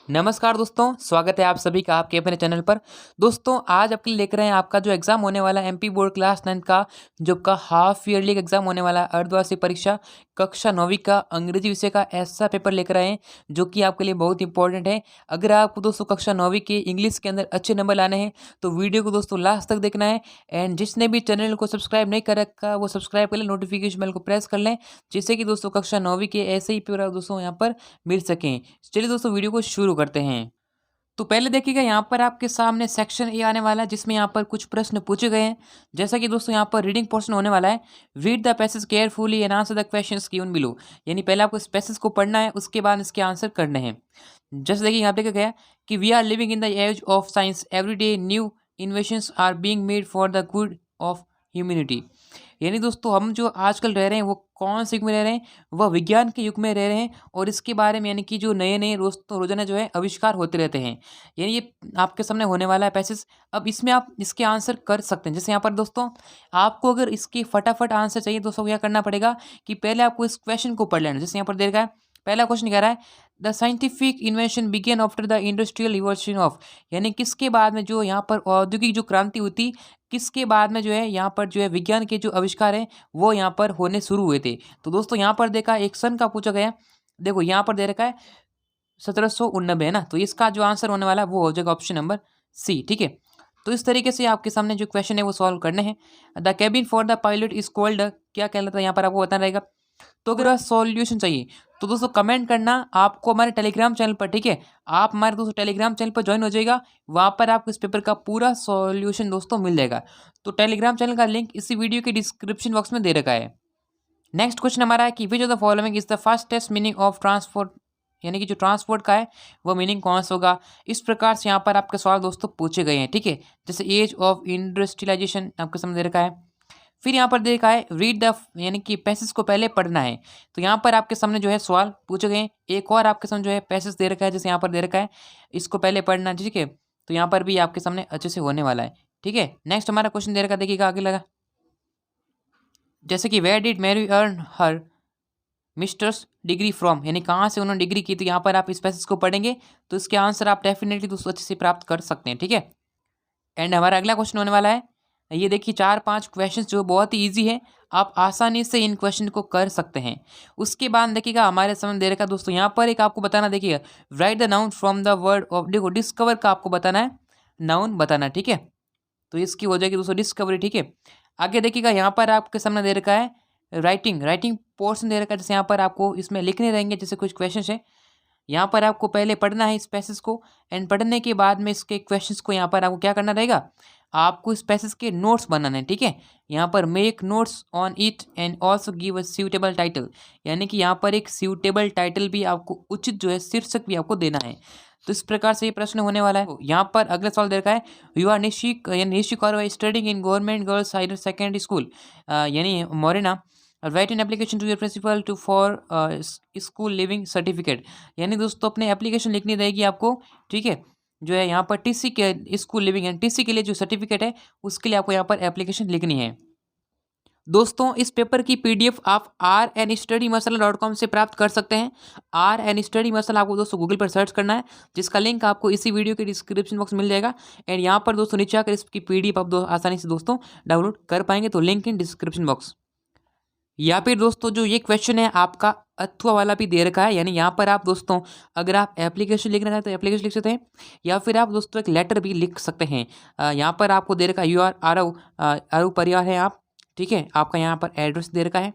नमस्कार दोस्तों, स्वागत है आप सभी का आपके अपने चैनल पर। दोस्तों आज आपके लिए लेकर आए हैं आपका जो एग्ज़ाम होने वाला है एमपी बोर्ड क्लास 9 का जो आपका हाफ ईयरली एग्ज़ाम होने वाला है अर्धवार्षिक परीक्षा कक्षा 9वीं का अंग्रेजी विषय का ऐसा पेपर लेकर आए हैं जो कि आपके लिए बहुत इंपॉर्टेंट है। अगर आपको दोस्तों कक्षा 9वीं के इंग्लिश के अंदर अच्छे नंबर लाने हैं तो वीडियो को दोस्तों लास्ट तक देखना है। एंड जिसने भी चैनल को सब्सक्राइब नहीं कर रखा वो सब्सक्राइब कर लें, नोटिफिकेशन बेल को प्रेस कर लें जिससे कि दोस्तों कक्षा 9वीं के ऐसे ही पेपर दोस्तों यहाँ पर मिल सकें। चलिए दोस्तों वीडियो को शुरू करते हैं। तो पहले देखिएगा यहाँ पर आपके सामने सेक्शन ए आने वाला है जिसमें यहाँ पर कुछ प्रश्न पूछे गए हैं। जैसा कि दोस्तों यहाँ पर रीडिंग पोर्शन होने वाला है। Read the passage carefully and answer the questions given below. यानी पहले आपको इस पैसेज को पढ़ना है, उसके बाद इसके आंसर करने हैं। जैसे देखिए यहाँ पे क्या गया कि we are living in the age of science, every day new inventions are being made for the good of humanity. यानी दोस्तों हम जो आजकल रह रहे हैं वो कौन से युग में रह रहे हैं, वह विज्ञान के युग में रह रहे हैं और इसके बारे में यानी कि जो नए नए रोजाना जो है आविष्कार होते रहते हैं। यानी ये आपके सामने होने वाला है पैसेज। अब इसमें आप इसके आंसर कर सकते हैं। जैसे यहाँ पर दोस्तों आपको अगर इसकी फटाफट आंसर चाहिए दोस्तों क्या करना पड़ेगा कि पहले आपको इस क्वेश्चन को पढ़ लेना। जैसे यहाँ पर दे रखा है, पहला क्वेश्चन कह रहा है the scientific invention begin after the industrial revolution of. यानी किसके बाद में जो यहाँ पर औद्योगिक जो क्रांति हुई, किसके बाद में जो है यहाँ पर जो है विज्ञान के जो आविष्कार हैं वो यहाँ पर होने शुरू हुए थे। तो दोस्तों यहाँ पर देखा एक सन का पूछा गया। देखो यहाँ पर दे रखा है 1789 है ना, तो इसका जो आंसर होने वाला है वो हो जाएगा ऑप्शन नंबर सी। ठीक है, तो इस तरीके से आपके सामने जो क्वेश्चन है वो सॉल्व करने हैं। The cabin for the pilot is called, क्या कहलाता है यहाँ पर आपको बताना रहेगा। तो अगर सॉल्यूशन चाहिए तो दोस्तों कमेंट करना आपको हमारे टेलीग्राम चैनल पर। ठीक है, आप हमारे दोस्तों टेलीग्राम चैनल पर ज्वाइन हो जाएगा, वहाँ पर आपको इस पेपर का पूरा सॉल्यूशन दोस्तों मिल जाएगा। तो टेलीग्राम चैनल का लिंक इसी वीडियो के डिस्क्रिप्शन बॉक्स में दे रखा है। नेक्स्ट क्वेश्चन हमारा है कि which of the following is the fastest meaning of transport. यानी कि जो ट्रांसपोर्ट का है वो मीनिंग कौन सा होगा। इस प्रकार से यहाँ पर आपके सवाल दोस्तों पूछे गए हैं। ठीक है, जैसे एज ऑफ इंडस्ट्रियलाइजेशन आपके सामने दे रखा है। फिर यहाँ पर देखा है रीड द, यानी कि पैसेज को पहले पढ़ना है। तो यहाँ पर आपके सामने जो है सवाल पूछे गए हैं। एक और आपके सामने जो है पैसेज दे रखा है, जैसे यहाँ पर दे रखा है इसको पहले पढ़ना। ठीक है, तो यहाँ पर भी आपके सामने अच्छे से होने वाला है। ठीक है, नेक्स्ट हमारा क्वेश्चन दे रखा है, देखिएगा आगे लगा, जैसे कि where did Mary earn her master's degree from. यानी कहाँ से उन्होंने डिग्री की। तो यहाँ पर आप इस पैसेज को पढ़ेंगे तो इसके आंसर आप डेफिनेटली दोस्तों अच्छे से प्राप्त कर सकते हैं। ठीक है, एंड हमारा अगला क्वेश्चन होने वाला है, ये देखिए 4-5 क्वेश्चन जो बहुत ही ईजी है, आप आसानी से इन क्वेश्चन को कर सकते हैं। उसके बाद देखिएगा हमारे सामने दे रखा है दोस्तों यहाँ पर एक आपको बताना, देखिएगा right the noun from the word of, देखो डिस्कवर का आपको बताना है, नाउन बताना। ठीक है, तो इसकी हो जाएगी दोस्तों डिस्कवरी। ठीक है, आगे देखिएगा यहाँ पर आपके सामने दे रखा है राइटिंग, राइटिंग पोर्शन दे रखा है। जैसे यहाँ पर आपको इसमें लिखने रहेंगे, जैसे कुछ क्वेश्चन है यहाँ पर आपको पहले पढ़ना है इस पैसेज को, एंड पढ़ने के बाद में इसके क्वेश्चंस को यहाँ पर आपको क्या करना रहेगा, आपको इस पैसेज के नोट्स बनाने हैं। ठीक है, यहाँ पर make notes on it and also give a suitable title. यानी कि यहाँ पर एक सूटेबल टाइटल भी आपको, उचित जो है शीर्षक भी आपको देना है। तो इस प्रकार से ये प्रश्न होने वाला है। यहाँ पर अगला सवाल दे रखा है यू आर निशिक, यानी निशिक और studying in government girls higher secondary school, यानी Morena, write an application to your principal to for school leaving certificate. यानी दोस्तों अपने एप्लीकेशन लिखनी रहेगी आपको। ठीक है, जो है यहाँ पर टीसी के स्कूल लिविंग एंड टीसी के लिए जो सर्टिफिकेट है उसके लिए आपको यहाँ पर एप्लीकेशन लिखनी है। दोस्तों इस पेपर की पीडीएफ आप rnstudymasala.com से प्राप्त कर सकते हैं। rnstudy masala आपको दोस्तों गूगल पर सर्च करना है, जिसका लिंक आपको इसी वीडियो के डिस्क्रिप्शन बॉक्स में मिल जाएगा। एंड यहाँ पर दोस्तों नीचे आकर इसकी पीडीएफ आप आसानी से दोस्तों डाउनलोड कर पाएंगे, तो लिंक इन डिस्क्रिप्शन बॉक्स। या फिर दोस्तों जो ये क्वेश्चन है आपका अथवा वाला भी दे रखा है, यानी यहाँ पर आप दोस्तों अगर आप एप्लीकेशन लिखना चाहते हैं तो एप्लीकेशन लिख सकते हैं, या फिर आप दोस्तों एक लेटर भी लिख सकते हैं। यहाँ पर आपको दे रखा है यू आर आरव परिवार है आप। ठीक है, आपका यहाँ पर एड्रेस दे रखा है,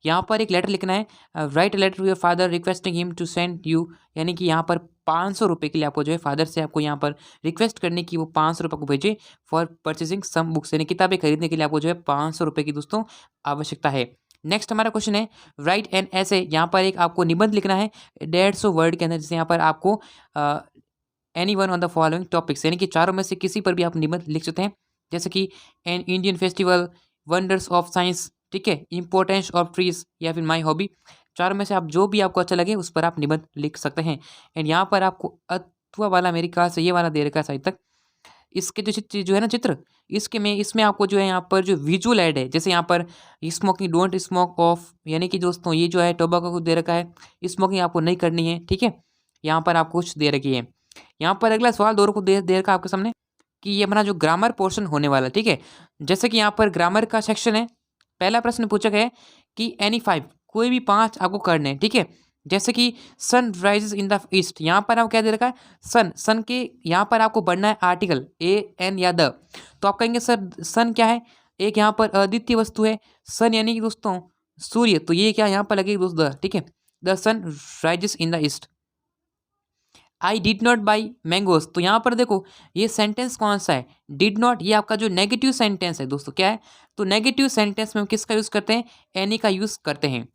यहाँ पर एक लेटर लिखना है, write letter to your father requesting him to send you. यानी कि यहाँ पर 500 रुपये के लिए आपको जो है फादर से आपको यहाँ पर रिक्वेस्ट करने की वो 500 रुपये को भेजे फॉर परचेजिंग सम बुक्स। यानी किताबें खरीदने के लिए आपको जो है 500 रुपये की दोस्तों आवश्यकता है। नेक्स्ट हमारा क्वेश्चन है राइट एन ऐसे, यहाँ पर एक आपको निबंध लिखना है 150 वर्ड के अंदर, जैसे यहाँ पर आपको any one on the following topics, यानी कि चारों में से किसी पर भी आप निबंध लिख सकते हैं, जैसे कि an Indian festival, wonders of science, ठीक है, इंपॉर्टेंस ऑफ ट्रीज, या फिर माई हॉबी। चारों में से आप जो भी आपको अच्छा लगे उस पर आप निबंध लिख सकते हैं। एंड यहाँ पर आपको अथवा वाला मेरे ख्याल से ये वाला दे रखा है साइड तक, इसके जो चित्र जो है ना चित्र, इसमें आपको जो है यहाँ पर जो विजुअल ऐड है, जैसे यहाँ पर स्मोकिंग डोंट स्मोक ऑफ, यानी कि दोस्तों ये जो है टोबैको को दे रखा है, स्मोकिंग आपको नहीं करनी है। ठीक है, यहाँ पर आपको कुछ दे रखी है। यहाँ पर अगला सवाल दो को दे रखा आपके सामने कि ये अपना जो ग्रामर पोर्शन होने वाला है, ठीक है। जैसे कि यहाँ पर ग्रामर का सेक्शन है। पहला प्रश्न पूछा गया है कि एनी 5 कोई भी 5 आपको करने हैं, ठीक है। जैसे कि sun rises in the east, यहाँ पर आपको क्या दे रखा है सन के यहाँ पर आपको बढ़ना है आर्टिकल ए एन या द। तो आप कहेंगे सर सन क्या है, एक यहाँ पर अद्वितीय वस्तु है सन यानी कि दोस्तों सूर्य, तो ये क्या यहाँ पर लगेगी दोस्तों द, ठीक है। The sun rises in the east. I did not buy mangoes, तो यहाँ पर देखो ये सेंटेंस कौन सा है, डिड नॉट, ये आपका जो नेगेटिव सेंटेंस है दोस्तों क्या है, तो नेगेटिव सेंटेंस में हम किसका यूज़ करते हैं, एनी का यूज़ करते हैं,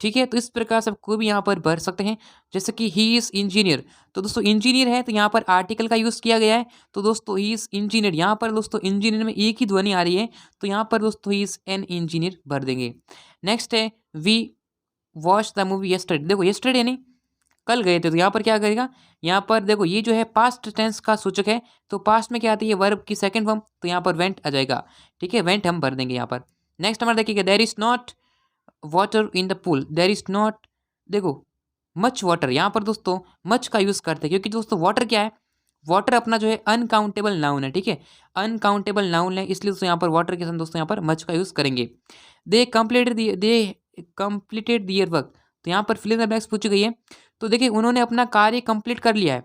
ठीक है। तो इस प्रकार से कोई भी यहाँ पर भर सकते हैं। जैसे कि ही इज़ इंजीनियर, तो दोस्तों इंजीनियर है तो यहाँ पर आर्टिकल का यूज़ किया गया है, तो दोस्तों ही इज़ इंजीनियर, यहाँ पर दोस्तों इंजीनियर में एक ही ध्वनि आ रही है, तो यहाँ पर दोस्तों ही इज़ एन इंजीनियर भर देंगे। नेक्स्ट है we watch the movie yesterday, देखो येस्टरडे यानी कल गए थे, तो यहाँ पर क्या करेगा, यहाँ पर देखो ये जो है पास्ट टेंस का सूचक है, तो पास्ट में क्या आती है वर्ब की सेकंड फॉर्म, तो यहाँ पर वेंट आ जाएगा, ठीक है, वेंट हम भर देंगे यहाँ पर। नेक्स्ट हमारा देखिएगा there is not water in the pool, there is not, देखो मच वाटर, यहाँ पर दोस्तों मच का यूज़ करते हैं क्योंकि दोस्तों वाटर क्या है, वाटर अपना जो है अनकाउंटेबल नाउन है, ठीक है, अनकाउंटेबल नाउन है, इसलिए दोस्तों यहाँ पर वाटर के साथ दोस्तों यहाँ पर मच का यूज़ करेंगे। दे कंप्लीटेड दियर वर्क, तो यहाँ पर फिल इन द ब्लैंक्स पूछी गई है, तो देखिए उन्होंने अपना कार्य कंप्लीट कर लिया है,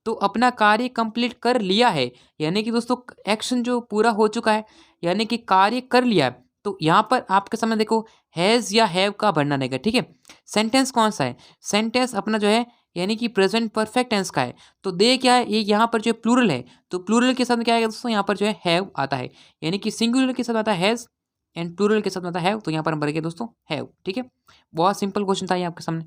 तो अपना कार्य कंप्लीट कर लिया है यानी कि दोस्तों एक्शन जो पूरा हो चुका है, यानी कि कार्य कर लिया है, तो यहाँ पर आपके सामने देखो हैज़ या हैव का भरना रहेगा, ठीक है। सेंटेंस कौन सा है, सेंटेंस अपना जो है यानी कि प्रेजेंट परफेक्ट टेंस का है, तो दे क्या है, ये यहाँ पर जो प्लूरल है, तो प्लूरल के साथ में क्या आएगा दोस्तों, यहाँ पर जो है हैव आता है, यानी कि सिंगुलर के साथ आता है हैज़ एंड प्लूरल के साथ आता है हैव, तो यहाँ पर हम भरेंगे दोस्तों हैव, ठीक है। बहुत सिंपल क्वेश्चन था ये आपके सामने।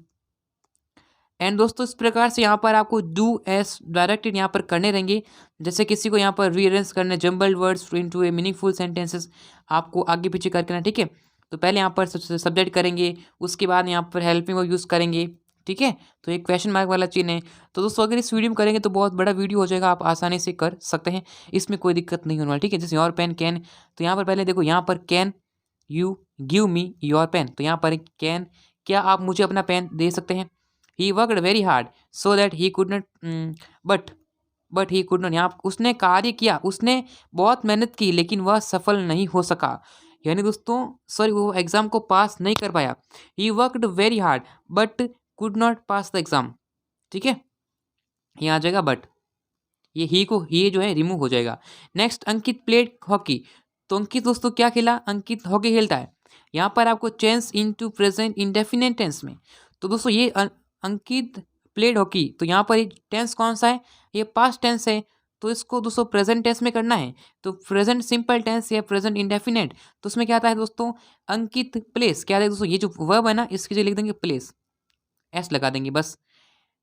एंड दोस्तों इस प्रकार से यहाँ पर आपको डू एस डायरेक्टेड यहाँ पर करने रहेंगे, जैसे किसी को यहाँ पर रीअरेंज करने जम्बल्ड वर्ड्स इनटू ए मीनिंगफुल सेंटेंसेस, आपको आगे पीछे करके ना, ठीक है। तो पहले यहाँ पर सब्जेक्ट करेंगे, उसके बाद यहाँ पर हेल्पिंग वर्ब यूज़ करेंगे, ठीक है। तो एक क्वेश्चन मार्क वाला चिन्ह है, तो दोस्तों अगर इस वीडियो में करेंगे तो बहुत बड़ा वीडियो हो जाएगा, आप आसानी से कर सकते हैं, इसमें कोई दिक्कत नहीं होने वाली, ठीक है। जैसे योर पेन कैन, तो यहाँ पर पहले देखो यहाँ पर can you give me your pen, तो यहाँ पर कैन, क्या आप मुझे अपना पेन दे सकते हैं। He worked very hard so that he could not, but he could not, यहाँ उसने कार्य किया, उसने बहुत मेहनत की लेकिन वह सफल नहीं हो सका, यानी दोस्तों सॉरी वो एग्ज़ाम को पास नहीं कर पाया। He worked very hard but could not pass the exam, ठीक है, यहाँ आ जाएगा बट, ये ही को ये जो है रिमूव हो जाएगा। नेक्स्ट अंकित प्लेड हॉकी, तो अंकित दोस्तों क्या खेला, अंकित हॉकी खेलता है, यहाँ पर आपको change into present indefinite tense में, तो दोस्तों ये अंकित प्लेड हॉकी, तो यहाँ पर टेंस कौन सा है, ये पास्ट टेंस है, तो इसको दोस्तों प्रेजेंट टेंस में करना है, तो प्रेजेंट सिंपल टेंस या प्रेजेंट इंडेफिनिट, तो उसमें क्या आता है दोस्तों अंकित प्लेस, क्या आता है दोस्तों ये जो वर्ब है ना इसकी जो लिख देंगे प्लेस, एस लगा देंगे बस।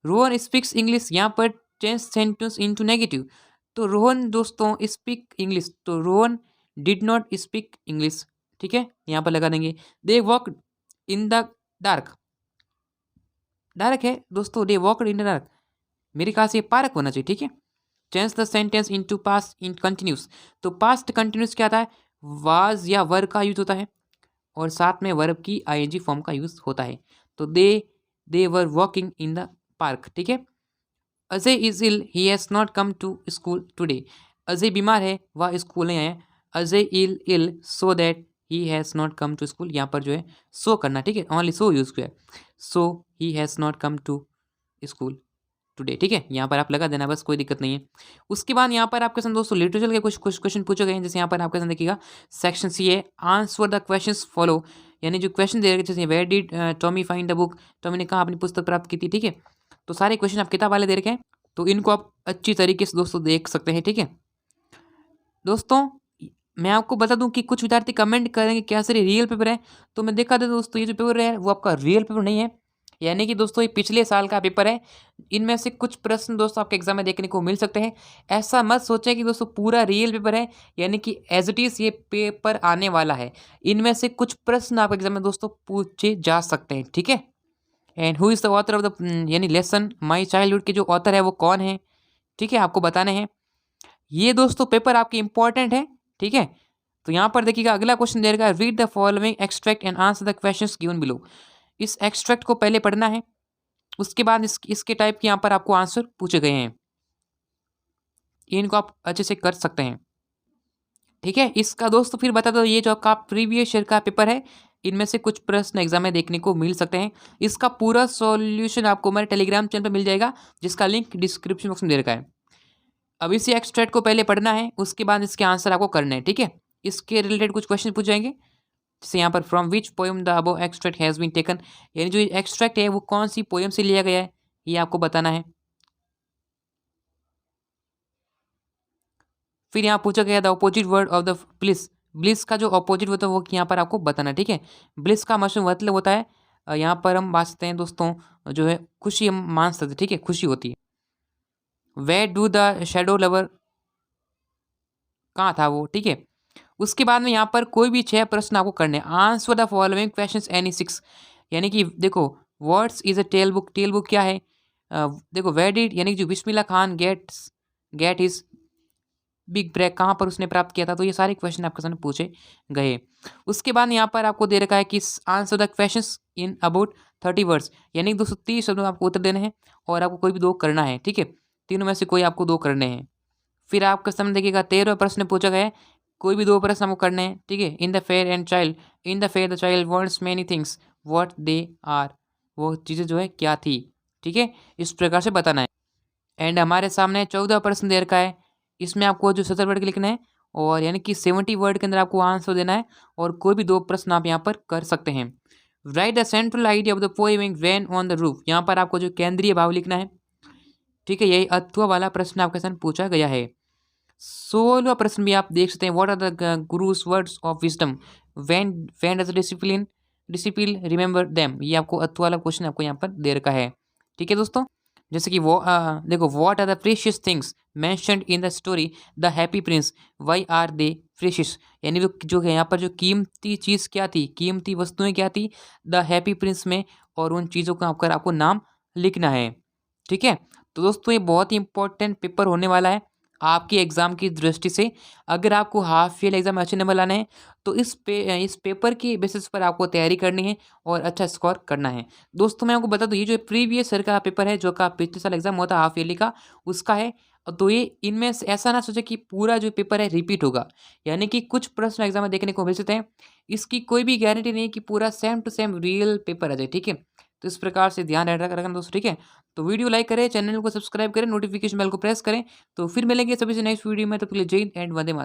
रोहन स्पीक्स इंग्लिश, यहाँ पर चेंज सेंटेंस इनटू नेगेटिव, तो रोहन दोस्तों स्पीक इंग्लिश, तो Rohan did not speak English, ठीक है, यहाँ पर लगा देंगे। They walk in the dark, dark है दोस्तों, दे वॉकड इन द डार्क, मेरे ख्याल से ये पार्क होना चाहिए, ठीक है। Change the sentence into past in continuous, तो पास्ट कंटिन्यूस क्या आता है, वाज या वर का यूज होता है और साथ में वर्ब की आईएनजी फॉर्म का यूज होता है, तो they were walking in the park, ठीक है। Ajay is ill he has not come to school today, Ajay बीमार है वह स्कूल नहीं आया, Ajay ill so that he has not come to school, यहाँ पर जो है सो करना, ठीक है, ओनली सो यूज़ किया है, so he has not come to school today, ठीक है, यहाँ पर आप लगा देना बस, कोई दिक्कत नहीं है। उसके बाद यहाँ पर आपके साथ दोस्तों लिटरेचर के कुछ क्वेश्चन पूछे गए हैं, जैसे यहाँ पर आपके साथ देखिएगा सेक्शन सी है आंसर द क्वेश्चंस फॉलो, यानी जो क्वेश्चन दे रखे जैसे where did Tommy find the book, Tommy ने कहा अपनी पुस्तक प्राप्त की थी, ठीक है। तो सारे क्वेश्चन आप किताब वाले दे रखे हैं, तो इनको आप अच्छी तरीके से दोस्तों देख सकते हैं, ठीक है। दोस्तों मैं आपको बता दूं कि कुछ विद्यार्थी कमेंट करेंगे क्या सर ये रियल पेपर है, तो मैं दिखा दूं दोस्तों ये जो पेपर है वो आपका रियल पेपर नहीं है, यानी कि दोस्तों ये पिछले साल का पेपर है, इनमें से कुछ प्रश्न दोस्तों आपके एग्जाम में देखने को मिल सकते हैं, ऐसा मत सोचें कि दोस्तों पूरा रियल पेपर है, यानी कि एज इट इज़ ये पेपर आने वाला है, इनमें से कुछ प्रश्न आपके एग्जाम में दोस्तों पूछे जा सकते हैं, ठीक है। And who is the author of the यानी लेसन माई चाइल्डहुड के जो ऑथर है वो कौन है, ठीक है, आपको बताने हैं। ये दोस्तों पेपर आपके इंपॉर्टेंट है, ठीक है। तो यहाँ पर देखिएगा अगला क्वेश्चन दे रखा है read the following extract and answer the questions given below, इस एक्सट्रैक्ट को पहले पढ़ना है उसके बाद इसके टाइप के यहाँ पर आपको आंसर पूछे गए हैं, इनको आप अच्छे से कर सकते हैं। ठीक है, इसका दोस्तों फिर बता दो, ये जो आपका प्रीवियस ईयर का पेपर है, इनमें से कुछ प्रश्न एग्जाम में देखने को मिल सकते हैं। इसका पूरा सॉल्यूशन आपको हमारे टेलीग्राम चैनल पर मिल जाएगा, जिसका लिंक डिस्क्रिप्शन बॉक्स में दे रखा है। अब इसी एक्सट्रैक्ट को पहले पढ़ना है, उसके बाद इसके आंसर आपको करने हैं। ठीक है, इसके रिलेटेड कुछ क्वेश्चन पूछ जाएंगे, जैसे यहाँ पर from which poem the above extract has been taken, यानी जो एक्सट्रैक्ट है वो कौन सी पोएम से लिया गया है, ये आपको बताना है। फिर यहाँ पूछा गया the opposite word of the bliss, bliss का जो अपोजिट होता है वो यहाँ पर आपको बताना है। ठीक है, ब्लिस का मतलब होता है, यहाँ पर हम बात सकते हैं दोस्तों, जो है खुशी हम मान सकते हैं। ठीक है, खुशी होती है। वे डू द शेडो लवर, कहाँ था वो। ठीक है, उसके बाद में यहाँ पर कोई भी 6 प्रश्न आपको करने हैं। Answer the following questions any 6, यानी कि देखो what's is a tale book, tale book क्या है। देखो वेयर डिड, यानी कि जो Bismillah Khan get his big break, कहाँ पर उसने प्राप्त किया था। तो ये सारे क्वेश्चन आपके सामने पूछे गए। उसके बाद यहाँ पर आपको दे रखा है कि answer the questions in about 30 words, यानी 230 शब्दों में आपको उत्तर देने हैं और आपको कोई भी 2 करना है। ठीक है, तीनों में से कोई आपको 2 करने हैं। फिर आपका सामने देखिएगा 13वां प्रश्न पूछा गया है, कोई भी 2 प्रश्न आपको करने हैं। ठीक है, in the fair and child, in the fair the child wants many things what they are, वो चीज़ें जो है क्या थी। ठीक है, इस प्रकार से बताना है। एंड हमारे सामने 14 प्रश्न दे रखा है, इसमें आपको जो 70 वर्ड के लिखना है, और यानी कि 70 वर्ड के अंदर आपको आंसर देना है, और कोई भी 2 प्रश्न आप यहाँ पर कर सकते हैं। Right the central idea of the poem when on the roof, यहाँ पर आपको जो केंद्रीय भाव लिखना है। ठीक है, यही अथवा वाला प्रश्न आपके सामने पूछा गया है। 16वां प्रश्न भी आप देख सकते हैं, what are the gurus words of wisdom when does discipline remember them, ये आपको अथवा वाला क्वेश्चन आपको यहाँ पर दे रखा है। ठीक है दोस्तों, जैसे कि वो देखो what are the precious things mentioned in the story the Happy Prince why are they precious, यानी जो है यहाँ पर जो कीमती चीज़ क्या थी, कीमती वस्तुएं क्या थी द हैप्पी प्रिंस में, और उन चीज़ों का आपको नाम लिखना है। ठीक है, तो दोस्तों ये बहुत ही इंपॉर्टेंट पेपर होने वाला है आपके एग्ज़ाम की दृष्टि से। अगर आपको हाफ ईयर एग्ज़ाम में अच्छे नंबर लाने हैं, तो इस पेपर की बेसिस पर आपको तैयारी करनी है और अच्छा स्कोर करना है। दोस्तों मैं आपको बता दूँ, ये जो प्रीवियस ईयर का पेपर है, जो का पिछले साल एग्ज़ाम हुआ था हाफ ईयरली का, उसका है। तो ये इनमें से ऐसा ना सोचे कि पूरा जो पेपर है रिपीट होगा, यानी कि कुछ प्रश्न एग्ज़ाम में देखने को मिल सकते हैं। इसकी कोई भी गारंटी नहीं है कि पूरा same to same real paper आ जाए। ठीक है, तो इस प्रकार से ध्यान रखना दोस्तों। ठीक है, तो वीडियो लाइक करें, चैनल को सब्सक्राइब करें, नोटिफिकेशन बेल को प्रेस करें। तो फिर मिलेंगे सभी से नेक्स्ट वीडियो में, तो पहले जय हिंद एंड वंदे मातरम।